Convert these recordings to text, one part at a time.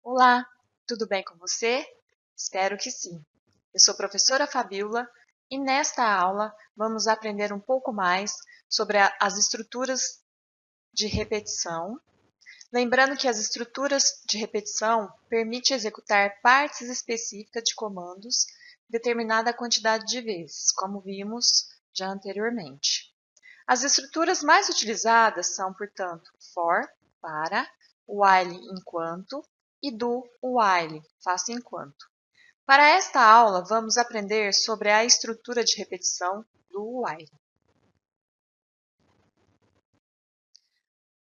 Olá, tudo bem com você? Espero que sim. Eu sou a professora Fabiola e nesta aula vamos aprender um pouco mais sobre as estruturas de repetição. Lembrando que as estruturas de repetição permitem executar partes específicas de comandos determinada quantidade de vezes, como vimos já anteriormente. As estruturas mais utilizadas são, portanto, for, para, while, enquanto, e do, while, faça enquanto. Para esta aula, vamos aprender sobre a estrutura de repetição do while.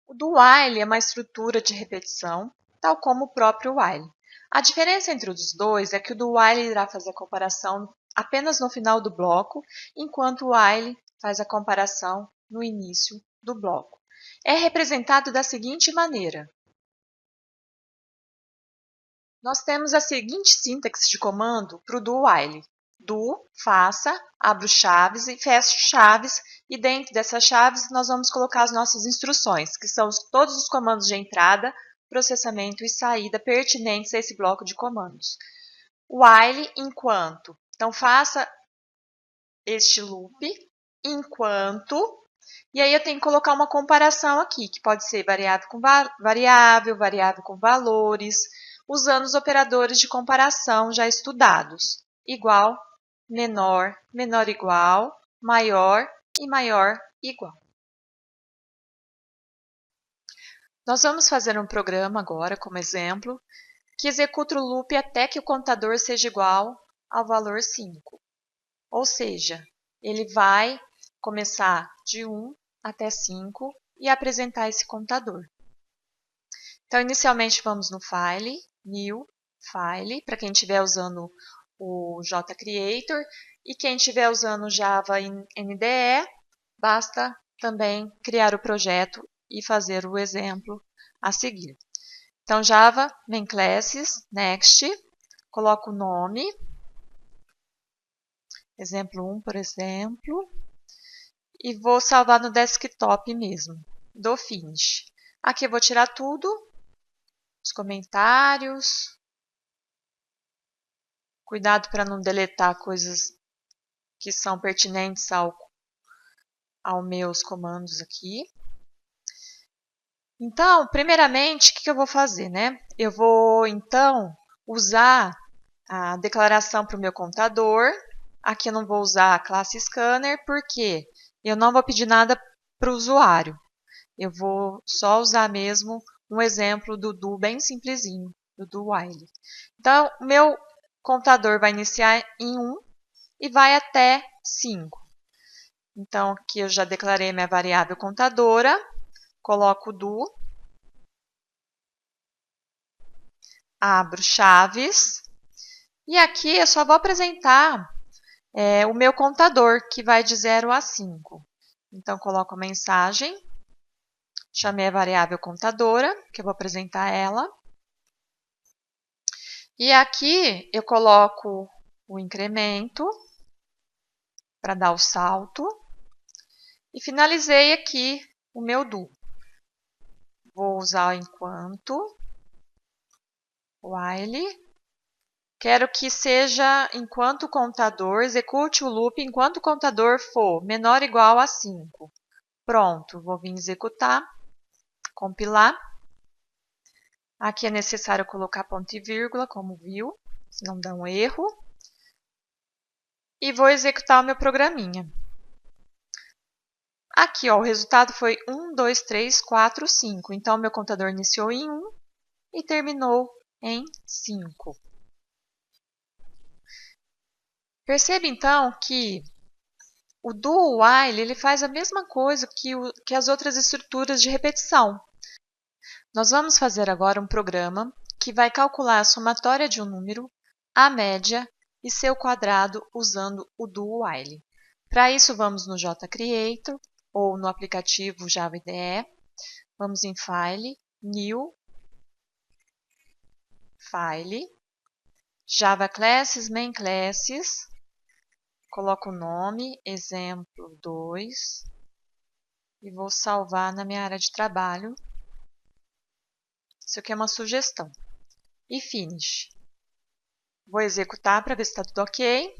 O do while é uma estrutura de repetição, tal como o próprio while. A diferença entre os dois é que o do while irá fazer a comparação apenas no final do bloco, enquanto o while faz a comparação no início do bloco. É representado da seguinte maneira. Nós temos a seguinte sintaxe de comando para o do while. Do, faça, abro chaves e fecho chaves, e dentro dessas chaves nós vamos colocar as nossas instruções, que são todos os comandos de entrada, processamento e saída pertinentes a esse bloco de comandos. While, enquanto. Então, faça este loop enquanto, e aí eu tenho que colocar uma comparação aqui, que pode ser variável com variável, variável com valores, usando os operadores de comparação já estudados. Igual, menor, menor igual, maior e maior igual. Nós vamos fazer um programa agora, como exemplo, que executa o loop até que o contador seja igual ao valor 5. Ou seja, ele vai começar de 1 até 5 e apresentar esse contador. Então, inicialmente, vamos no File, New, File, para quem estiver usando o JCreator, e quem estiver usando Java NDE, basta também criar o projeto e fazer o exemplo a seguir. Então, Java, main classes, next, coloco o nome, exemplo 1, por exemplo, e vou salvar no desktop mesmo, do Finish. Aqui eu vou tirar tudo, os comentários, cuidado para não deletar coisas que são pertinentes aos meus comandos aqui. Então, primeiramente, o que eu vou fazer, né? Eu vou, então, usar a declaração para o meu contador. Aqui eu não vou usar a classe scanner, porque eu não vou pedir nada para o usuário. Eu vou só usar mesmo um exemplo do do bem simplesinho, do do while. Então, o meu contador vai iniciar em 1 e vai até 5. Então, aqui eu já declarei minha variável contadora, coloco o do, abro chaves, e aqui eu só vou apresentar o meu contador, que vai de 0 a 5. Então, coloco a mensagem, chamei a variável contadora, que eu vou apresentar ela. E aqui eu coloco o incremento para dar o salto. E finalizei aqui o meu do. Vou usar o enquanto, while. Quero que seja enquanto o contador, execute o loop enquanto o contador for menor ou igual a 5. Pronto, vou vir executar, compilar. Aqui é necessário colocar ponto e vírgula, como viu, senão dá um erro. E vou executar o meu programinha. Aqui, ó, o resultado foi 1, 2, 3, 4, 5. Então, meu contador iniciou em 1 e terminou em 5. Perceba, então, que o do while ele faz a mesma coisa que as outras estruturas de repetição. Nós vamos fazer agora um programa que vai calcular a somatória de um número, a média e seu quadrado usando o do while. Para isso, vamos no JCreator ou no aplicativo Java IDE. Vamos em File, New, File, Java Classes, Main Classes, coloco o nome, exemplo 2, e vou salvar na minha área de trabalho. Isso aqui é uma sugestão. e Finish. Vou executar para ver se está tudo ok.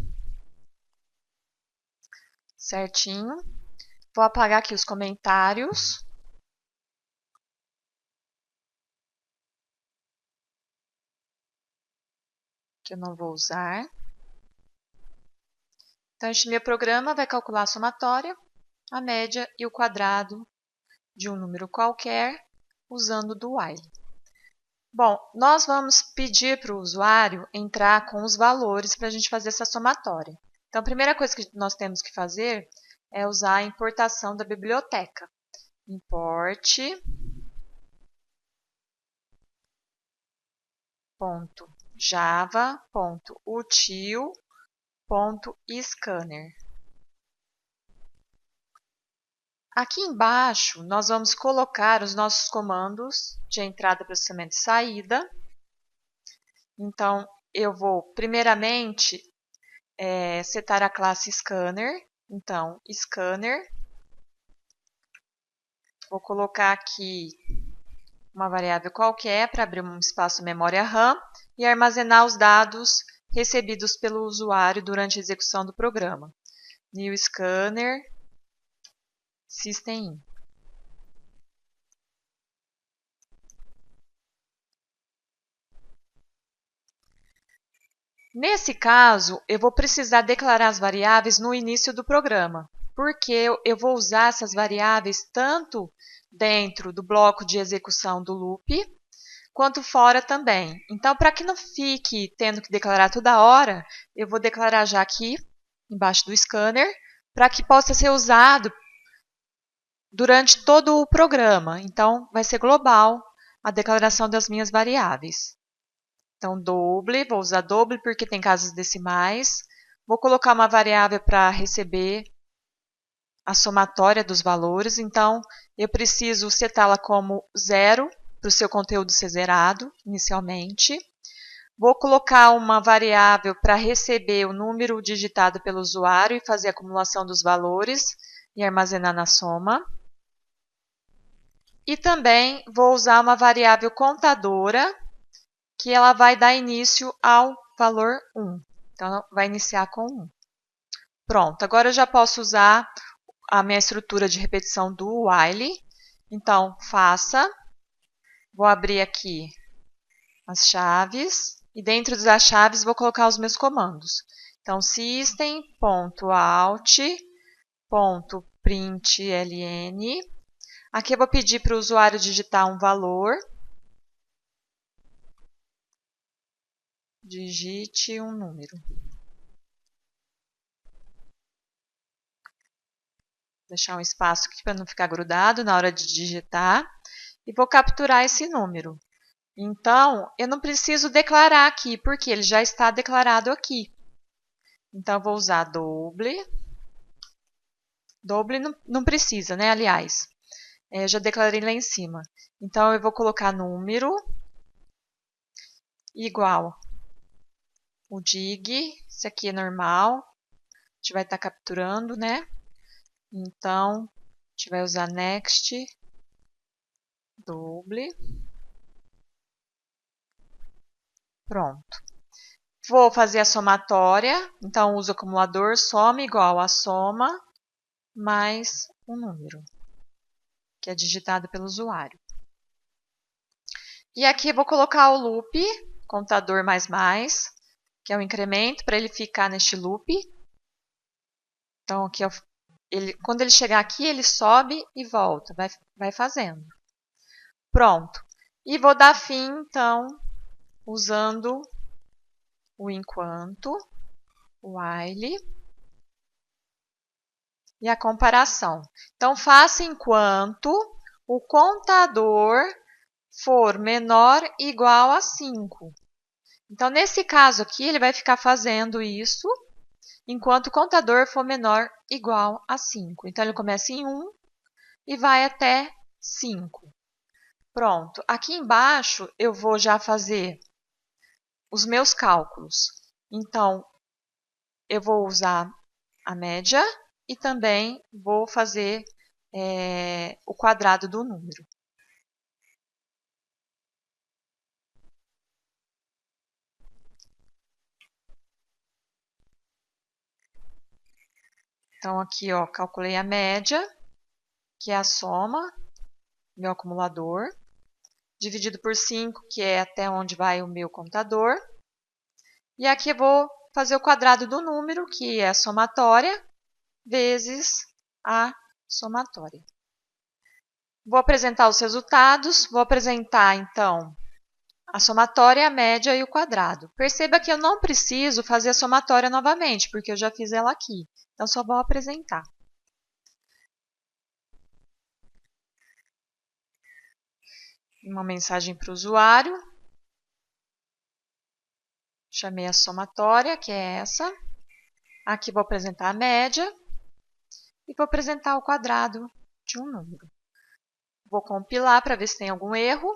Certinho. Vou apagar aqui os comentários. Que eu não vou usar. Então, este meu programa vai calcular a somatória, a média e o quadrado de um número qualquer usando o do while. Bom, nós vamos pedir para o usuário entrar com os valores para a gente fazer essa somatória. Então, a primeira coisa que nós temos que fazer é usar a importação da biblioteca. Import .java.util.scanner. Aqui embaixo, nós vamos colocar os nossos comandos de entrada, processamento e saída. Então, eu vou, primeiramente, setar a classe Scanner. Então, Scanner. Vou colocar aqui uma variável qualquer para abrir um espaço memória RAM e armazenar os dados recebidos pelo usuário durante a execução do programa. New Scanner System In. Nesse caso, eu vou precisar declarar as variáveis no início do programa, porque eu vou usar essas variáveis tanto dentro do bloco de execução do loop, quanto fora também. Então, para que não fique tendo que declarar toda hora, eu vou declarar já aqui, embaixo do scanner, para que possa ser usado durante todo o programa. Então, vai ser global a declaração das minhas variáveis. Então, double, vou usar double porque tem casas decimais. Vou colocar uma variável para receber a somatória dos valores. Então, eu preciso setá-la como 0 para o seu conteúdo ser zerado inicialmente. Vou colocar uma variável para receber o número digitado pelo usuário e fazer a acumulação dos valores e armazenar na soma. E também vou usar uma variável contadora, que ela vai dar início ao valor 1. Então, vai iniciar com 1. Pronto, agora eu já posso usar a minha estrutura de repetição do while. Então, vou abrir aqui as chaves, e dentro das chaves vou colocar os meus comandos. Então, system.out.println. Aqui eu vou pedir para o usuário digitar um valor. Digite um número. Deixar um espaço aqui para não ficar grudado na hora de digitar. E vou capturar esse número. Então, eu não preciso declarar aqui, porque ele já está declarado aqui. Então, eu vou usar double. Double não precisa, né? Aliás, eu já declarei lá em cima. Então, eu vou colocar número igual o dig. Isso aqui é normal. A gente vai estar capturando, né? Então, a gente vai usar next, double. Pronto. Vou fazer a somatória. Então, uso o acumulador soma igual a soma mais um número, que é digitado pelo usuário. E aqui eu vou colocar o loop, contador mais, que é o incremento, para ele ficar neste loop. Então, aqui quando ele chegar aqui, ele sobe e volta, vai fazendo. Pronto. E vou dar fim, então, usando o enquanto, o while, e a comparação. Então, faça enquanto o contador for menor ou igual a 5. Então, nesse caso aqui, ele vai ficar fazendo isso enquanto o contador for menor ou igual a 5. Então, ele começa em 1 e vai até 5. Pronto. Aqui embaixo, eu vou já fazer os meus cálculos. Então, eu vou usar a média e também vou fazer o quadrado do número. Então, aqui, ó, calculei a média, que é a soma, meu acumulador, dividido por 5, que é até onde vai o meu contador. E aqui eu vou fazer o quadrado do número, que é a somatória, vezes a somatória. Vou apresentar os resultados, vou apresentar, então, a somatória, a média e o quadrado. Perceba que eu não preciso fazer a somatória novamente, porque eu já fiz ela aqui. Então, só vou apresentar. Uma mensagem para o usuário. Chamei a somatória, que é essa. Aqui vou apresentar a média. E vou apresentar o quadrado de um número. Vou compilar para ver se tem algum erro.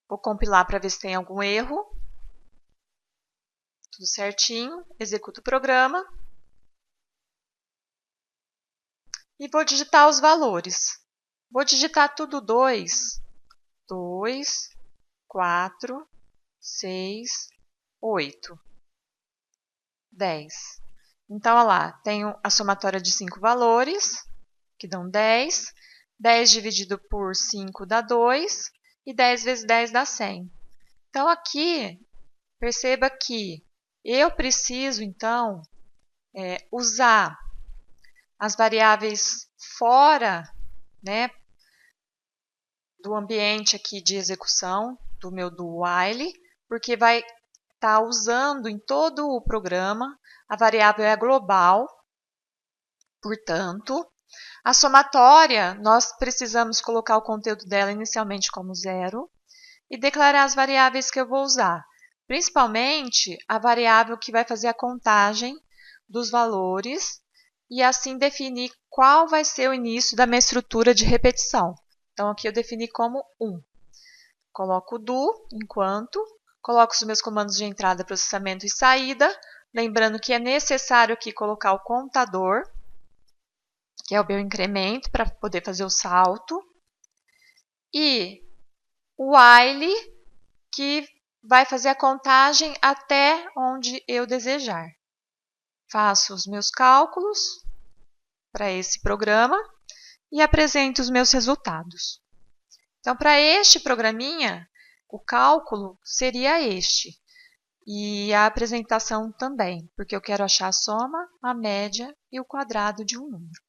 Vou compilar para ver se tem algum erro. Tudo certinho. Executo o programa. E vou digitar os valores. Vou digitar tudo 2, 4, 6, 8, 10. Então, olha lá, tenho a somatória de 5 valores, que dão 10. 10 dividido por 5 dá 2. E 10 vezes 10 dá 100. Então, aqui, perceba que eu preciso, então, usar as variáveis fora, né, do ambiente aqui de execução do meu do while, porque vai estar usando em todo o programa, a variável é global, portanto, a somatória, nós precisamos colocar o conteúdo dela inicialmente como 0 e declarar as variáveis que eu vou usar, principalmente a variável que vai fazer a contagem dos valores e assim definir qual vai ser o início da minha estrutura de repetição. Então, aqui eu defini como 1. Coloco o do enquanto, coloco os meus comandos de entrada, processamento e saída, lembrando que é necessário aqui colocar o contador, que é o meu incremento, para poder fazer o salto, e o while, que vai fazer a contagem até onde eu desejar. Faço os meus cálculos para esse programa e apresento os meus resultados. Então, para este programinha, o cálculo seria este. E a apresentação também, porque eu quero achar a soma, a média e o quadrado de um número.